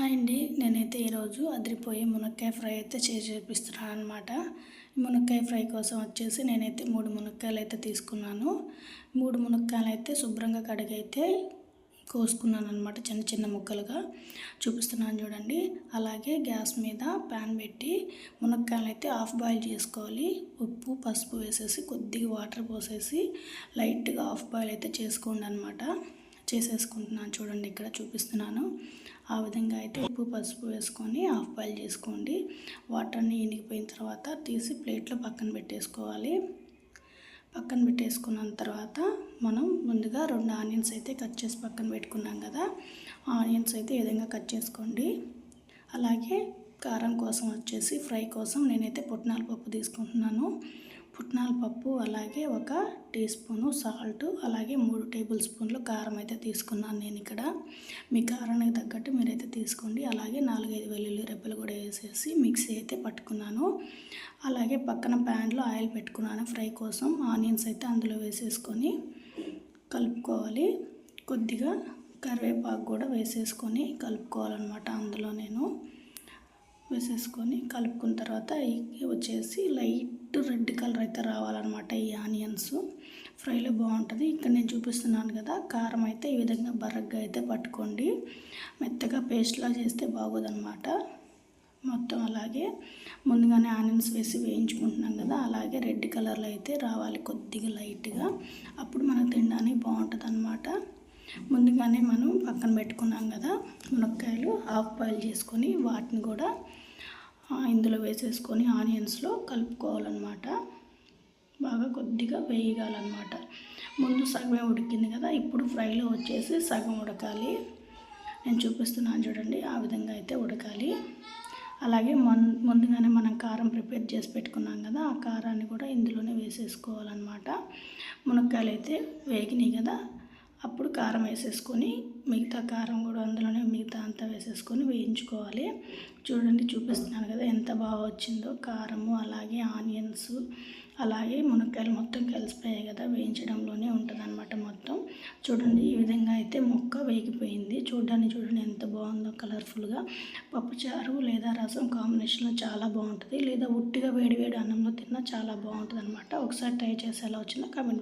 Hi అండి. నేనైతే ఈరోజు అదిరిపోయే మునక్కాయ ఫ్రై అయితే చేసి చూపిస్తున్నాను అనమాట. మునక్కాయ ఫ్రై కోసం వచ్చేసి నేనైతే 3 మునక్కాయలు అయితే తీసుకున్నాను. 3 మునక్కాయలు అయితే శుభ్రంగా కడిగైతే కోసుకున్నాను అనమాట. చిన్న చిన్న ముక్కలుగా చూపిస్తున్నాను చూడండి. అలాగే గ్యాస్ మీద ప్యాన్ పెట్టి మునక్కాయలు అయితే హాఫ్ బాయిల్ చేసుకోవాలి. ఉప్పు పసుపు వేసేసి కొద్దిగా వాటర్ పోసేసి లైట్గా హాఫ్ బాయిల్ అయితే చేసుకోండి అనమాట. చేసేసుకుంటున్నాను చూడండి, ఇక్కడ చూపిస్తున్నాను. ఆ విధంగా అయితే ఉప్పు పసుపు వేసుకొని హాఫ్ బాయిల్ చేసుకోండి. వాటర్ని ఇనిగిపోయిన తర్వాత తీసి ప్లేట్లో పక్కన పెట్టేసుకోవాలి. పక్కన పెట్టేసుకున్న తర్వాత మనం ముందుగా 2 ఆనియన్స్ అయితే కట్ చేసి పక్కన పెట్టుకున్నాం కదా, ఆనియన్స్ అయితే ఈ విధంగా కట్ చేసుకోండి. అలాగే కారం కోసం వచ్చేసి ఫ్రై కోసం నేనైతే పుట్నాల పప్పు తీసుకుంటున్నాను. పుట్నాల పప్పు అలాగే 1 టీ స్పూను సాల్ట్, అలాగే 3 టేబుల్ స్పూన్లు కారం అయితే తీసుకున్నాను నేను ఇక్కడ. మీ కారానికి తగ్గట్టు మీరైతే తీసుకోండి. అలాగే 4-5 వెల్లుల్లి రెబ్బలు కూడా వేసేసి మిక్సీ అయితే పట్టుకున్నాను. అలాగే పక్కన ప్యాన్లో ఆయిల్ పెట్టుకున్నాను ఫ్రై కోసం. ఆనియన్స్ అయితే అందులో వేసేసుకొని కలుపుకోవాలి. కొద్దిగా కరివేపాకు కూడా వేసేసుకొని కలుపుకోవాలన్నమాట. అందులో నేను వేసేసుకొని కలుపుకున్న తర్వాత వచ్చేసి లైట్ రెడ్ కలర్ అయితే రావాలన్నమాట. ఈ ఆనియన్స్ ఫ్రైలో బాగుంటుంది. ఇక్కడ నేను చూపిస్తున్నాను కదా, కారం అయితే ఈ విధంగా బరగ్గా అయితే పట్టుకోండి. మెత్తగా పేస్ట్లా చేస్తే బాగోదన్నమాట. మొత్తం అలాగే ముందుగానే ఆనియన్స్ వేసి వేయించుకుంటున్నాం కదా, అలాగే రెడ్ కలర్లో అయితే రావాలి కొద్దిగా లైట్గా. అప్పుడు మనకు తినడానికి బాగుంటుంది అన్నమాట. ముందుగానే మనం పక్కన పెట్టుకున్నాం కదా మునక్కాయలు, హాఫ్ బాయిల్ చేసుకొని వాటిని కూడా ఇందులో వేసేసుకొని ఆనియన్స్లో కలుపుకోవాలన్నమాట. బాగా కొద్దిగా వేయగాలన్నమాట. ముందు సగమే ఉడికింది కదా, ఇప్పుడు ఫ్రైలో వచ్చేసి సగం ఉడకాలి. నేను చూపిస్తున్నాను చూడండి, ఆ విధంగా అయితే ఉడకాలి. అలాగే ముందుగానే మనం కారం ప్రిపేర్ చేసి పెట్టుకున్నాం కదా, ఆ కారాన్ని కూడా ఇందులోనే వేసేసుకోవాలన్నమాట. మునక్కాయలు అయితే వేగినాయి కదా, అప్పుడు కారం వేసేసుకొని మిగతా కారం కూడా అందులోనే మిగతా అంతా వేసేసుకొని వేయించుకోవాలి. చూడండి, చూపిస్తున్నాను కదా ఎంత బాగా వచ్చిందో కారము, అలాగే ఆనియన్స్, అలాగే మునక్కాయలు మొత్తం కలిసిపోయాయి కదా, వేయించడంలోనే ఉంటుంది అన్నమాట మొత్తం. చూడండి, ఈ విధంగా అయితే ముక్క వేగిపోయింది. చూడండి ఎంత బాగుందో కలర్ఫుల్గా. పప్పుచారు లేదా రసం కాంబినేషన్లో చాలా బాగుంటుంది, లేదా ఉట్టిగా వేడివేడి అన్నంలో తిన్నా చాలా బాగుంటుంది అన్నమాట. ఒకసారి ట్రై చేసి ఎలా వచ్చిందో కామెంట్